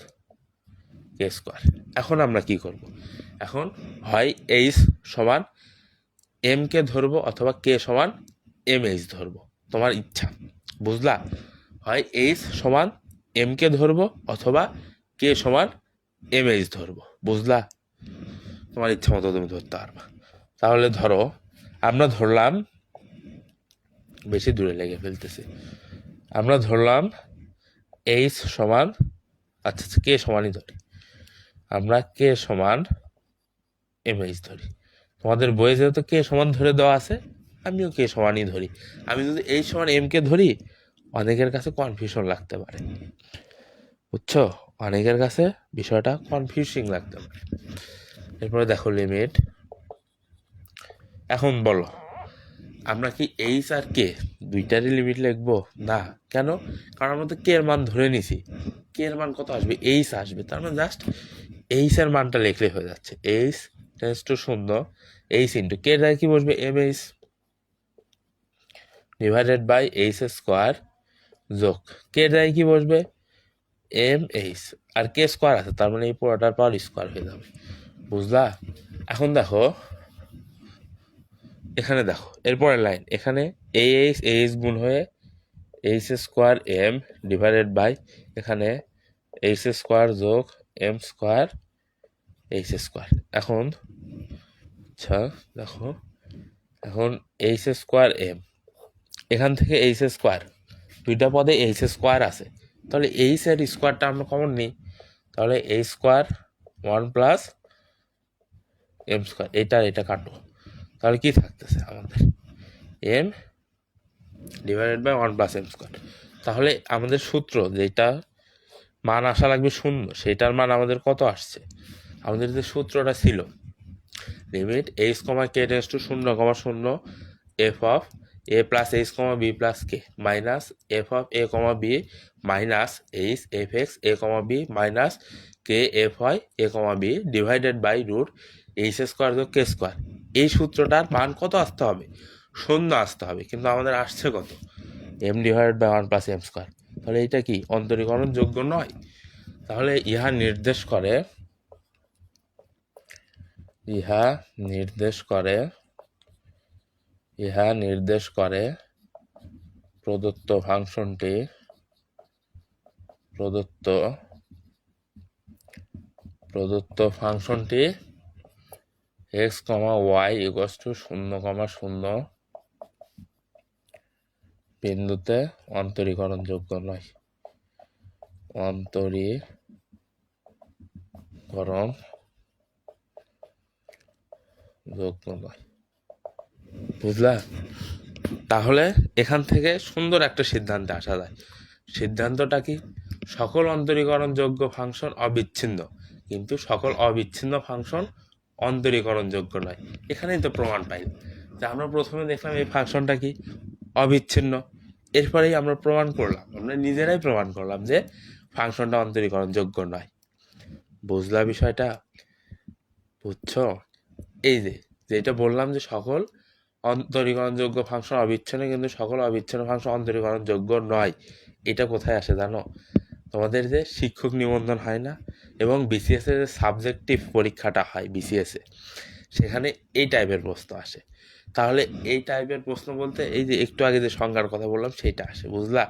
কে স্কোয়ার। এখন আমরা কি করব? এখন হয় এইচ সমান এম কে ধরবো অথবা কে সমান এম এইচ ধরবো, তোমার ইচ্ছা, বুঝলা? হয় এইচ সমান এম কে ধরবো অথবা কে সমান এম এইচ ধরবো, বুঝলা? তোমার ইচ্ছা মতো তুমি ধরতে পারবা। তাহলে ধরো আমরা ধরলাম, বেশি দূরে লেগে ফেলতেছি, আমরা ধরলাম এইচ সমান, আচ্ছা কে সমানই ধরি, আমরা কে সমান এম এইচ ধরি। তোমাদের বইয়ে যেহেতু কে সমান ধরে দেওয়া আছে, আমিও কে সমানই ধরি। আমি যদি এইচ সমান এম কে ধরি, অনেকের কাছে কনফিউশন লাগতে পারে, বুঝছো? অনেকের কাছে বিষয়টা কনফিউজিং লাগতে পারে। এরপরে দেখো লিমিট, এখন বলো আমরা কি এইচ আর কে দুইটারই লিমিট লিখবো? না, কেন? কারণ আমরা তো কে এর মান ধরে নিছি, কে এর মান কত আসবে? এইচ আসবে, তার মানে জাস্ট এইচ এর মানটা লিখলে হয়ে যাচ্ছে। এইচ টেন্স টু শূন্য, এইচ ইন্টু কে এর কি বসবে? M H divided by H square যোগ কে এর কি বসবে? এম এইচ, আর কে স্কোয়ার আছে, তার মানে এই পুরোটার পাওয়ার স্কোয়ার হয়ে যাবে, বুঝলা? এখন দেখো এখানে, দেখো এরপরের লাইন, এখানে এইচ এইচ গুণ হয়ে H square M divided by এখানে এইচ স্কোয়ার যোগ এম স্কোয়ার এইচ স্কোয়ার। এখন আচ্ছা দেখো, এখন এইচ স্কোয়ার এম, এখান থেকে এইচ স্কোয়ার, দুইটা পদে এইচ স্কোয়ার আছে, তাহলে এইচ এর স্কোয়ারটা আমরা কমন নিই, তাহলে H square one plus M square, এটা এটা কাটো, তাহলে কি থাকতেছে আমাদের? M divided by one plus M square. তাহলে আমাদের সূত্র যেটা মান আসা লাগবে শূন্য, সেটার মান আমাদের কত আসছে? আমাদের যে সূত্রটা ছিল limit H comma K tends to শূন্য কমা শূন্য F of A plus H comma B plus K minus F of A comma B minus H F X A comma B minus K F Y A comma B divided by root H square যোগ K square. এই সূত্রটার মান কত আসতে হবে? শূন্য আসতে হবে, কিন্তু আমাদের আসছে কত? M divided by one plus M square. তাহলে এটা কি অন্তরীকরণ যোগ্য নয়? তাহলে ইহা নির্দেশ করে, ইহা নির্দেশ করে, ইহা নির্দেশ করে প্রদত্ত ফাংশনটি, প্রদত্ত ফাংশনটি X comma Y equals to শূন্য কমা শূন্য বিন্দুতে অন্তরীকরণ যোগ্য নয়, অন্তরীকরণ যোগ্য নয়, বুঝলা? তাহলে এখান থেকে সুন্দর একটা সিদ্ধান্তে আসা যায়। সিদ্ধান্তটা কি? সকল অন্তরীকরণ যোগ্য ফাংশন অবিচ্ছিন্ন, কিন্তু সকল অবিচ্ছিন্ন ফাংশন অন্তরীকরণ যোগ্য নয়। এখানেই তো প্রমাণ পাই তা আমরা প্রথমে দেখলাম এই ফাংশনটা কি অবিচ্ছিন্ন, এরপরেই আমরা প্রমাণ করলাম, আমরা নিজেরাই প্রমাণ করলাম যে ফাংশনটা অন্তরীকরণযোগ্য নয়। বুঝলা বিষয়টা? বুঝছো? এই যে যেটা বললাম যে সকল অন্তরীকরণযোগ্য ফাংশন অবিচ্ছিন্ন, কিন্তু সকল অবিচ্ছিন্ন ফাংশন অন্তরীকরণযোগ্য নয়, এটা কোথায় আসে জানো? তোমাদের যে শিক্ষক নিবন্ধন হয় না এবং বিসিএস এর যে সাবজেক্টিভ পরীক্ষাটা হয় বিসিএস এ, সেখানে এই টাইপের প্রশ্ন আসে। তাহলে এই টাইপের প্রশ্ন বলতে এই যে একটু আগে যে সংজ্ঞার কথা বললাম সেইটা আসে, বুঝলা?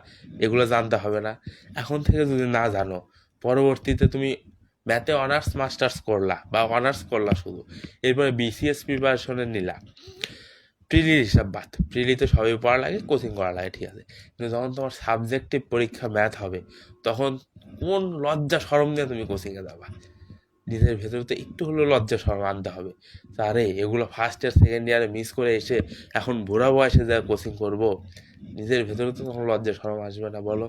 এগুলো জানতে হবে না। এখন থেকে যদি না জানো, পরবর্তীতে তুমি ম্যাথে অনার্স মাস্টার্স করলা বা অনার্স করলা শুধু, এরপরে বিসিএস প্রিপারেশনে নিলা, প্রিলির হিসাব বাদ, প্রিলিতে সবই পড়া লাগে, কোচিং করা লাগে, ঠিক আছে, কিন্তু যখন তোমার সাবজেক্টিভ পরীক্ষা ম্যাথ হবে, তখন কোন লজ্জা শরম দিয়ে তুমি কোচিংয়ে যাবা? নিজের ভেতরে তো একটু হলেও লজ্জা শরম আনতে হবে। আরে এগুলো ফার্স্ট ইয়ার সেকেন্ড ইয়ারে মিস করে এসে এখন বুড়া বয়সে যা কোচিং করব, নিজের ভেতরে তো তখন লজ্জা শরম আসবে না বলো?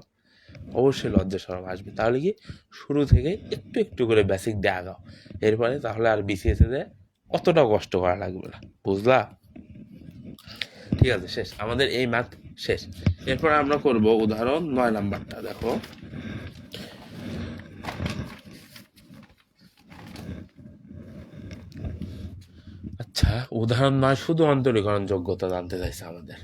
অবশ্যই লজ্জা শরম আসবে। তাহলে কি শুরু থেকে একটু একটু করে বেসিক দিয়ে আগাও, এরপরে তাহলে আর বিসিএসে যে অতটা কষ্ট করা লাগবে না, বুঝলা? ঠিক আছে, শেষ আমাদের এই ম্যাথ শেষ। এরপর আমরা করব উদাহরণ 9 নাম্বারটা। দেখো, আচ্ছা উদাহরণ 9 শুধু অন্তরীকরণ যোগ্যতা জানতে চাইছে আমাদের।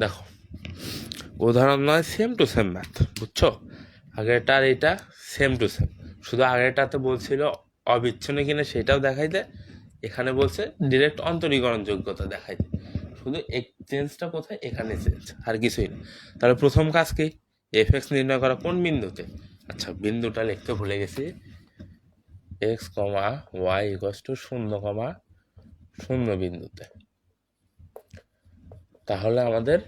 দেখো উদাহরণ 9 সেম টু সেম ম্যাথ, বুঝছো? আগেরটা আর এটা সেম টু সেম, শুধু আগেরটাতে বলছিল অবিচ্ছিন্ন কিনা সেটাও দেখাইতে, এখানে বলছে ডিরেক্ট অন্তরীকরণ যোগ্যতা দেখাইতে। শুধু চেঞ্জটা কোথায়, এখানে চেঞ্জ, আর কিছুই না। তাহলে প্রথম কাজ কি? এফ এক্স নির্ণয় করা কোন বিন্দুতে? আচ্ছা বিন্দুটা লিখতে ভুলে গেছি, X comma Y equals to 0,0 বিন্দুতে। তাহলে আমাদের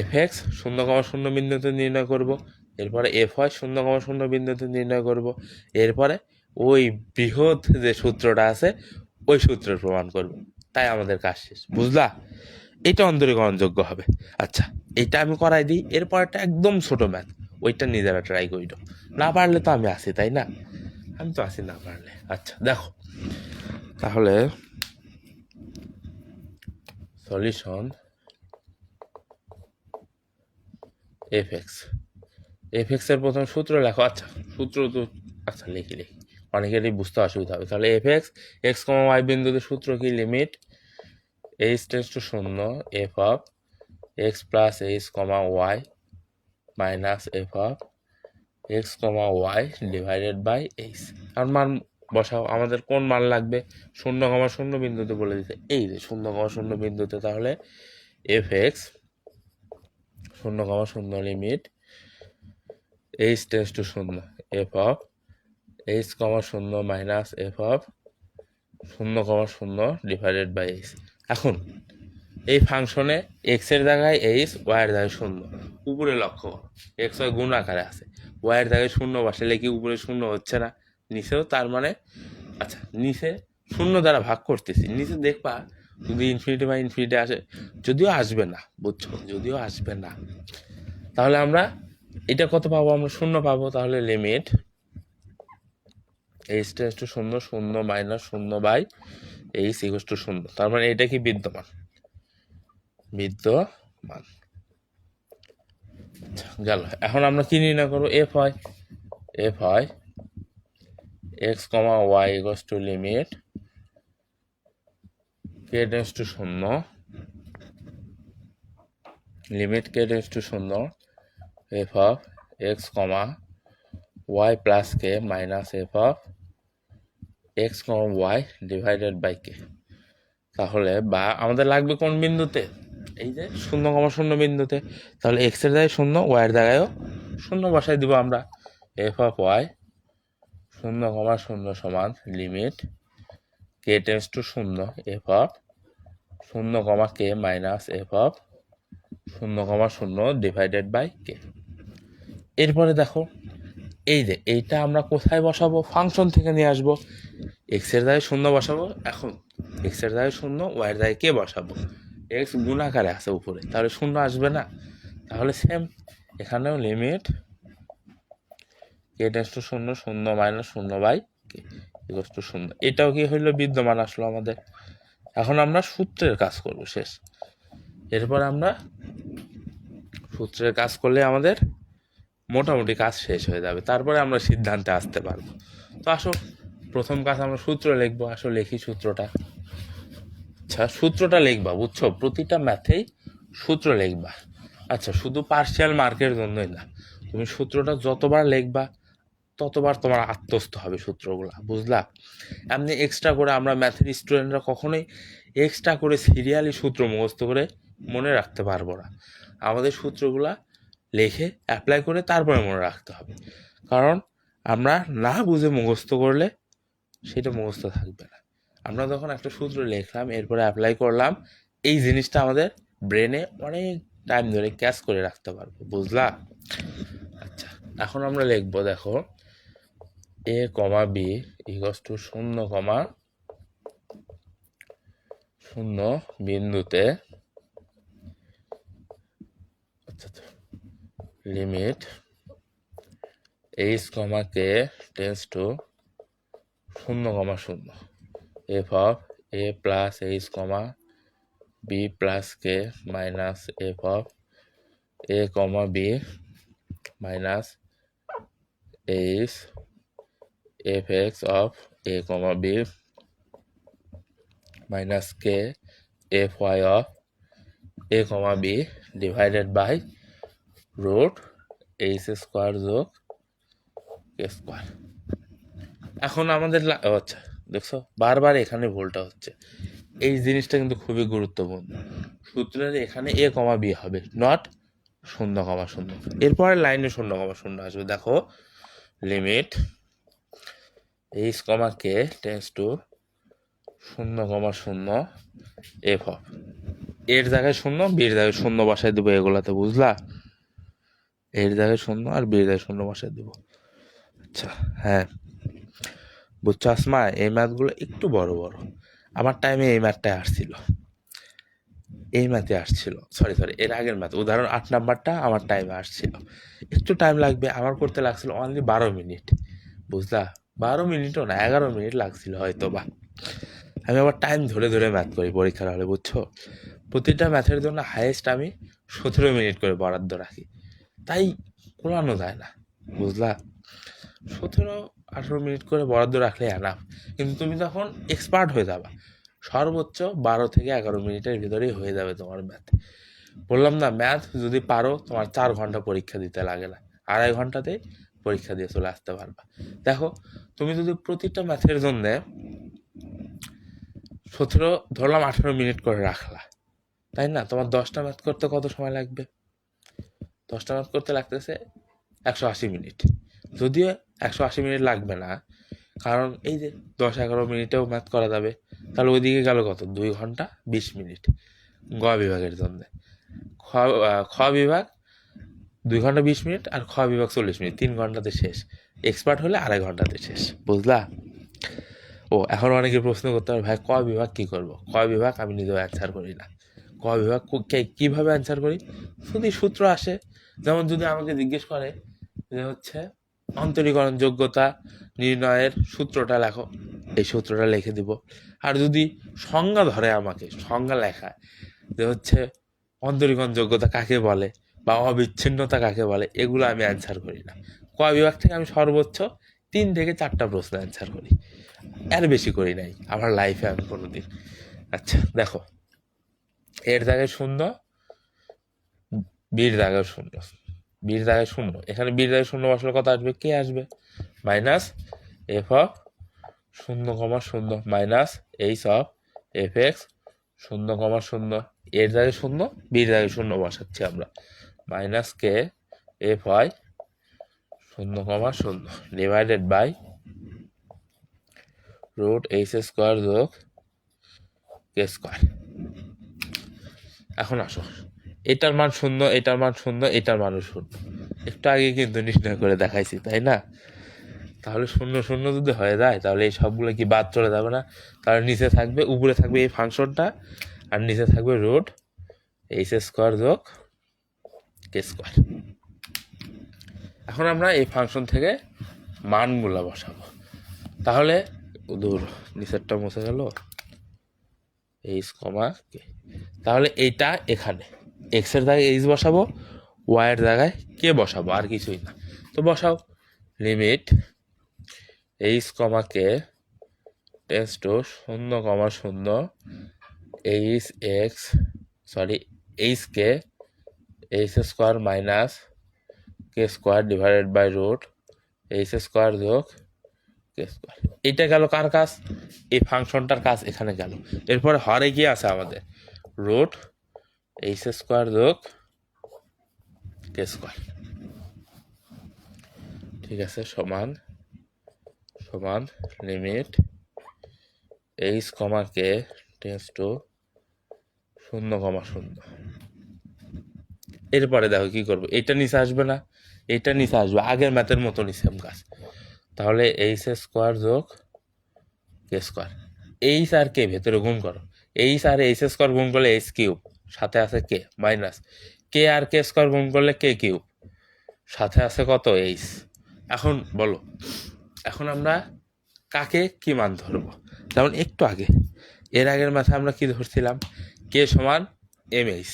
এফ এক্স 0,0 বিন্দুতে নির্ণয় করব, এরপরে এফ ওয়াই 0,0 বিন্দুতে নির্ণয় করব, এরপরে ওই বৃহৎ যে সূত্রটা আছে ওই সূত্রের প্রমাণ করব। তাই আমাদের কাজ শেষ, বুঝলা? এটা অন্তরীকরণযোগ্য হবে। আচ্ছা এইটা আমি করাই দিই, এরপরটা একদম ছোট ম্যাথ, ওইটা নিজেরা ট্রাই করি, না পারলে তো আমি আছি, তাই না? আমি তো আছি না পারলে। আচ্ছা দেখো তাহলে solution F x, F x এর প্রথম সূত্র লেখো। আচ্ছা সূত্র তো আচ্ছা লিখি, অনেকেরই বুঝতে অসুবিধা হবে। তাহলে F x x comma Y বিন্দুতে সূত্র কি? Limit H tends to 0 F of x plus H comma Y minus F of x comma Y divided by h. আর মান বসাও, আমাদের কোন মান লাগবে? 0,0 বিন্দুতে বলে দিতে, এই যে 0,0 বিন্দুতে। তাহলে F X 0,0 limit H tends to 0 F of H comma 0 minus F of 0,0 divided by H. এখন এই ফাংশনে এক্স এর জায়গায় এইচ, ওয়াই এর জায়গায় 0, উপরে লক্ষ্য করো এক্স ওয়াই গুণ আকারে আছে, ওয়াই এর জায়গায় 0 বসালে কি উপরে 0 হচ্ছে না? নিচেও তার মানে, আচ্ছা নিচে 0 দ্বারা ভাগ করতেছি, নিচে দেখবা যদি ইনফিনিটি বা ইনফিনিটি আসে, যদিও আসবে না, বুঝছো, যদিও আসবে না, তাহলে আমরা এটা কত পাবো? আমরা 0 পাবো। তাহলে limit H tends to 0 0 minus 0 by H equals to 0। তার মানে এটা কি বিদ্যমান? বিদ্যমান। গেল। এখন আমরা কি নির্ণয় করবো? এফ হয়, এফ হয় x comma Y equals to limit k tends to 0, limit k tends to 0 F of x comma y plus K minus F of x comma Y divided by k. তাহলে বা আমাদের লাগবে কোন বিন্দুতে? এই যে 0,0 বিন্দুতে। তাহলে এক্স এর জায়গায় 0, ওয়াই এর জায়গায়ও 0 বসাই দিব আমরা। এফ অফ ওয়াই 0,0 সমান লিমিট কে টেন্স টু শূন্য এফ অফ শূন্য কমা কে মাইনাস এফ অফ শূন্য কমা শূন্য ডিভাইডেড বাই কে। এরপরে দেখো এই যে এইটা আমরা কোথায় বসাবো, ফাংশন থেকে নিয়ে আসবো। এক্স এর জায়গায় শূন্য বসাবো, এখন এক্স এর জায়গায় শূন্য, ওয়াই এর জায়গায় কে বসাবো, এক্স গুণাকারে আছে উপরে, তাহলে শূন্য আসবে না। তাহলে সেম এখানেও লিমিট কে টেন্স টু শূন্য শূন্য মাইনাস শূন্য বাই কে ইকুয়ালস টু শূন্য। এটাও কি হইলো, বিদ্যমান আসলো আমাদের। এখন আমরা সূত্রের কাজ করব শেষ। এরপর আমরা সূত্রের কাজ করলে আমাদের মোটামুটি কাজ শেষ হয়ে যাবে, তারপরে আমরা সিদ্ধান্তে আসতে পারবো। তো আসো প্রথম কাজ আমরা সূত্র লিখবো। আসো লিখি সূত্রটা। আচ্ছা সূত্রটা লিখবা, বুঝছো, প্রতিটা ম্যাথেই সূত্র লিখবা। আচ্ছা শুধু পার্শিয়াল মার্কের জন্যই না, তুমি সূত্রটা যতবার লিখবা ততবার তোমার আত্মস্থ হবে সূত্রগুলা, বুঝলা। এমনি এক্সট্রা করে আমরা ম্যাথের স্টুডেন্টরা কখনোই এক্সট্রা করে সিরিয়ালি সূত্র মুখস্থ করে মনে রাখতে পারবো না। আমাদের সূত্রগুলা লিখে অ্যাপ্লাই করে তারপরে মনে রাখতে হবে, কারণ আমরা না বুঝে মুখস্থ করলে সেটা মুখস্থ থাকবে না। আমরা যখন একটা সূত্র লিখলাম এরপরে অ্যাপ্লাই করলাম, এই জিনিসটা আমাদের ব্রেনে অনেক টাইম ধরে ক্যাচ করে রাখতে পারবো, বুঝলা। আচ্ছা এখন আমরা লিখবো, দেখো A comma B equals to শূন্য কমা শূন্য বিন্দুতে আচ্ছা limit H comma K tends to শূন্য কমা শূন্য F of A plus H comma B plus K minus F of A comma B minus H F x of A comma B minus K F Y of A comma B divided by root H square যোগ K square. এখন আমাদের আচ্ছা দেখছো বারবার এখানে ভুলটা হচ্ছে, এই জিনিসটা কিন্তু খুবই গুরুত্বপূর্ণ। সূত্রের এখানে এ কমা বি হবে, নট শূন্য কমা শূন্য। এরপরে লাইনে শূন্য কমা শূন্য আসবে। দেখো limit H comma K tends to শূন্য কমা শূন্য এফ অফ এর জায়গায় শূন্য, বির জায়গায় শূন্য বসাই দেবো এগুলাতে, বুঝলা। এর জায়গায় শূন্য আর বির জায়গায় শূন্য বসাই দেবো। আচ্ছা হ্যাঁ বুঝছো আসমা, এই ম্যাথগুলো একটু বড় বড়। আমার টাইমে এই ম্যাথটাই আসছিল, এই ম্যাথে আসছিল, সরি এর আগের ম্যাথ উদাহরণ 8 নাম্বারটা আমার টাইমে আসছিল। একটু টাইম লাগবে, আমার করতে লাগছিল অনলি 12 মিনিট, বুঝলা। 12 মিনিটও না, 11 মিনিট লাগছিল হয়তো বা। আমি আবার টাইম ধরে ধরে ম্যাথ করি পরীক্ষার হলে, বুঝছো। প্রতিটা ম্যাথের জন্য হাইয়েস্ট আমি 17 মিনিট করে বরাদ্দ রাখি, তাই কোলানো যায় না, বুঝলা। 17-18 মিনিট করে বরাদ্দ রাখলে এনাফ। কিন্তু তুমি তখন এক্সপার্ট হয়ে যাবা, সর্বোচ্চ 12 থেকে 11 মিনিটের ভিতরেই হয়ে যাবে তোমার ম্যাথ। বললাম না, ম্যাথ যদি পারো তোমার 4 ঘন্টা পরীক্ষা দিতে লাগে না, 2.5 ঘন্টাতে পরীক্ষা দিয়ে চলে আসতে পারবা। দেখো তুমি যদি প্রতিটা ম্যাথের জন্য 17 ধরলাম 18 মিনিট করে রাখলা, তাই না, তোমার 10টা ম্যাথ করতে কত সময় লাগবে? 10টা ম্যাথ করতে লাগতেছে 180 মিনিট। যদিও 180 মিনিট লাগবে না, কারণ এই যে 10-11 মিনিটেও ম্যাথ করা যাবে। তাহলে ওইদিকে গেল কত, 2 ঘন্টা 20 মিনিট গ বিভাগের জন্য। খ বিভাগ 2 ঘন্টা 20 মিনিট আর খ বিভাগ 40 মিনিট, 3 ঘন্টাতে শেষ। এক্সপার্ট হলে 2.5 ঘন্টাতে শেষ, বুঝলা। ও এখন অনেকে প্রশ্ন করতে পারে, ভাই ক বিভাগ কি করব? ক বিভাগ আমি নিজেও অ্যান্সার করি না। ক বিভাগ কিভাবে অ্যান্সার করি, যদি সূত্র আসে, যেমন যদি আমাকে জিজ্ঞেস করে যে হচ্ছে অন্তরীকরণ যোগ্যতা নির্ণয়ের সূত্রটা লেখো, এই সূত্রটা লিখে দিব। আর যদি সংজ্ঞা ধরে, আমাকে সংজ্ঞা লেখায় যে হচ্ছে অন্তরীকরণ যোগ্যতা কাকে বলে বা অবিচ্ছিন্নতা কাকে বলে, এগুলো আমি অ্যান্সার করি না। ক বিভাগ থেকে আমি সর্বোচ্চ 3 থেকে 4টা প্রশ্ন অ্যান্সার করি, এর বেশি করি নাই আমার লাইফে আমি কোনোদিন। আচ্ছা দেখো এর জায়গায় শূন্য, বির জায়গায় শূন্য, বির জায়গায় শূন্য, এখানে বির জায়গায় শূন্য বসলে কত আসবে, কে আসবে, মাইনাস এফ অফ শূন্য কমা শূন্য minus H of F x শূন্য কমা শূন্য, এর জায়গায় শূন্য, বির জায়গায় শূন্য বসাচ্ছি আমরা, মাইনাস কে এফ ওয়াই শূন্য কমা শূন্য divided by root H square যোগ কে স্কোয়ার। এখন আসো, এটার মান শূন্য, এটার মান শূন্য, এটার মানও শূন্য, একটু আগে কিন্তু নির্ণয় করে দেখাইছি তাই না? তাহলে শূন্য শূন্য যদি হয়ে যায় তাহলে এই সবগুলো কি বাদ চলে যাবে না? তাহলে নিচে থাকবে, উপরে থাকবে এই ফাংশনটা, আর নিচে থাকবে রুট এইচ স্কোয়ার যোগ কে স্কোয়ার। এখন আমরা এই ফাংশন থেকে মানগুলো বসাবো। তাহলে দূর, নিচেরটা মুছে গেল, এইচ কমা কে। তাহলে এইটা এখানে এক্স এর জায়গায় এইচ বসাবো, ওয়াই এর জায়গায় কে বসাবো, আর কিছুই না। তো বসাও, limit H comma K tends to 0,0 H X H K H square minus K square divided by root H square যোগ কে স্কোয়ার। এইটা গেল কার কাজ? এই ফাংশনটার কাজ এখানে গেল। এরপরে হরে কি আছে আমাদের? রুট এইচ স্কোয়ার যোগ কে স্কোয়ার। ঠিক আছে, সমান সমান limit H comma K tends to 0,0। এরপরে দেখো কি করবো, এটা নিচে আসবে না, এটা নিচে আসবে, আগের ম্যাথের মতনই সেম কাজ। তাহলে এইচ স্কোয়ার যোগ কে স্কোয়ার। এইচ আর কে ভেতরে গুণ করো, এইচ আর এইচ স্কোয়ার গুণ করলে এইচ কিউব, সাথে আছে কে মাইনাস কে আর কে স্কোয়ার গুণ করলে কে কিউব, সাথে আছে কত এইচ। এখন বলো, এখন আমরা কাকে কি মান ধরবো? যেমন একটু আগে, এর আগের মাথায় আমরা কি ধরছিলাম? কে সমান এম এইচ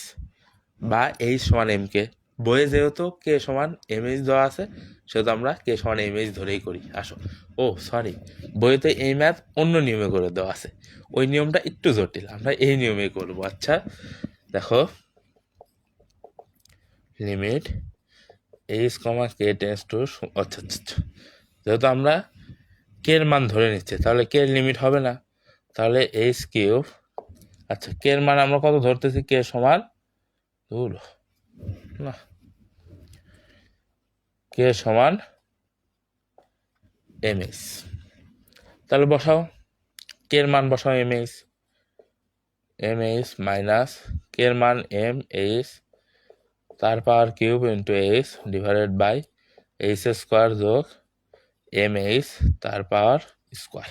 বা এইচ সমান এম কে। বইয়ে যেহেতু কে সমান এম এইচ দেওয়া আছে সেহেতু আমরা কে সমান এম এইচ ধরেই করি। আসো, ও সরি, বইয়েতে এই ম্যাথ অন্য নিয়মে করে দেওয়া আছে, ওই নিয়মটা একটু জটিল, আমরা এই নিয়মেই করবো। আচ্ছা দেখো, লিমিট এইচ কমা কে টেন্স টু, আচ্ছা আচ্ছা, যেহেতু আমরা কে এর মান ধরে নিচ্ছি তাহলে কে এর লিমিট হবে না, তাহলে এইচ কিউব। আচ্ছা, কে এর মান আমরা কত ধরতেছি? কে সমান দূর না, কে সমান এম এইচ। তাহলে বসাও, কে এর মান বসাও এম এইচ মাইনাস কে এর মান এম এইচ তার power cube into H divided by H square যোগ এম এইচ তার পাওয়ার স্কোয়ার।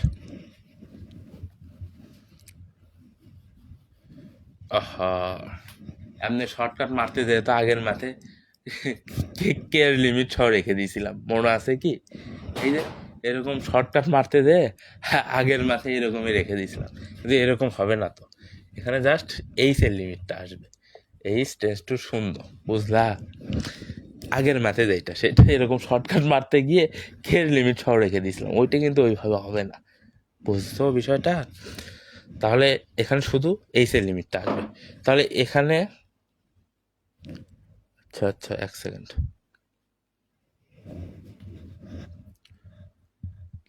এমনি শর্টকাট মারতে যেহেতু আগের মাঠে কে এর লিমিট সহ রেখে দিয়েছিলাম, মনে আছে কি? এই যে এরকম শর্টকাট মারতে যেয়ে আগের মাঠে এরকমই রেখে দিয়েছিলাম, কিন্তু এরকম হবে না। তো এখানে জাস্ট এইচ এর লিমিটটা আসবে, এইচ টেন্স টু 0, বুঝলা? আগের ম্যাথে যেটা সেটা এরকম শর্টকাট মারতে গিয়ে কে এর লিমিট সহ রেখে দিয়েছিলাম, ওইটা কিন্তু ওইভাবে হবে না, বুঝছো বিষয়টা? তাহলে এখানে শুধু এইচ এর লিমিটটা আসবে। তাহলে এখানে আচ্ছা আচ্ছা, এক সেকেন্ড,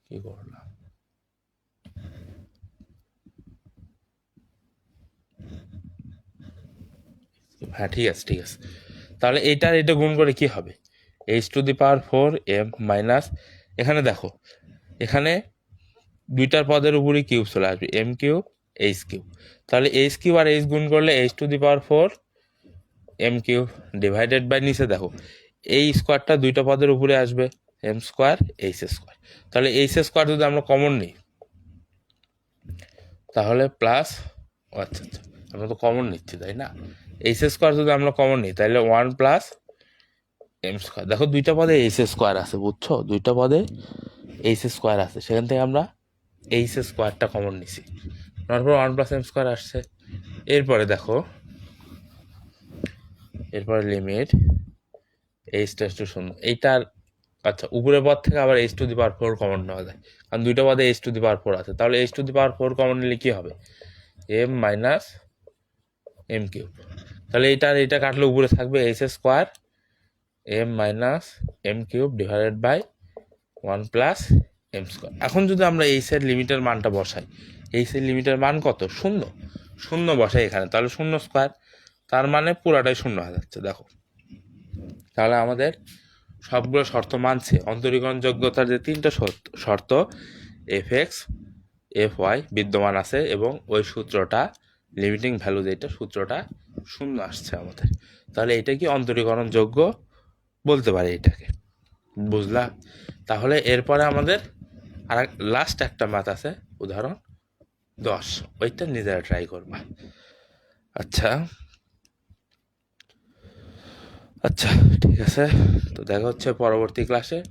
কি করলাম? হ্যাঁ ঠিক আছে ঠিক আছে। তাহলে এইটার এটা গুণ করে কি হবে? H to the power 4 M minus, এখানে দেখো এখানে দুইটার পদের উপরই কিউব চলে আসবে, এম কিউব এইচ কিউব। তাহলে এইচ কিউব আর এইচ গুণ করলে H to the power 4 M cube divided by নিচে দেখো এই স্কোয়ারটা দুইটা পদের উপরে আসবে, এম স্কোয়ার এইচ স্কোয়ার। তাহলে এইচ স্কোয়ার যদি আমরা কমন নিই তাহলে প্লাস, আচ্ছা আচ্ছা, আমরা তো কমন নিচ্ছি তাই না? এইচ স্কোয়ার যদি আমরা কমন নিই তাহলে 1 প্লাস এম স্কোয়ার। দেখো দুইটা পদে এইচ স্কোয়ার আছে, বুঝছো? দুইটা পদে এইচ স্কোয়ার আছে, সেখান থেকে আমরা এইচ স্কোয়ারটা কমন নিছি, তারপর 1 প্লাস এম স্কোয়ার আসছে। এরপরে দেখো, এরপরে লিমিট এইচ টেন্স টু 0, এইটার আচ্ছা উপরের পদ থেকে আবার H to the power 4 common নেওয়া যায়, কারণ দুইটা পদে এইচ টু দি পাওয়ার 4 আছে। তাহলে H to the power 4 common নিলে কি হবে? M minus M cube. তাহলে এইটা কাটলে উপরে থাকবে H square M minus M cube divided by 1 plus M square. এখন যদি আমরা এইচ এর লিমিটের মানটা বসাই, এইচ এর লিমিটের মান কত? 0, 0 বসাই এখানে, তাহলে 0 স্কোয়ার, তার মানে পুরাটাই 0 হয়ে যাচ্ছে। দেখো তাহলে আমাদের সবগুলো শর্ত মানছে, অন্তরীকরণ যোগ্যতার যে 3টা শর্ত, এফ এক্স এফ ওয়াই বিদ্যমান আছে এবং ওই সূত্রটা লিমিটিং ভ্যালু যেটা সূত্রটা শূন্য আসছে আমাদের, তাহলে এটা কি অন্তরীকরণযোগ্য বলতে পারি এটাকে। বুঝলা? তাহলে এরপরে আমাদের আর লাস্ট একটা ম্যাথ আছে, উদাহরণ 10, ওইটা নিজেরা ট্রাই করবা। আচ্ছা আচ্ছা ঠিক আছে, তো দেখা হচ্ছে পরবর্তী ক্লাসে।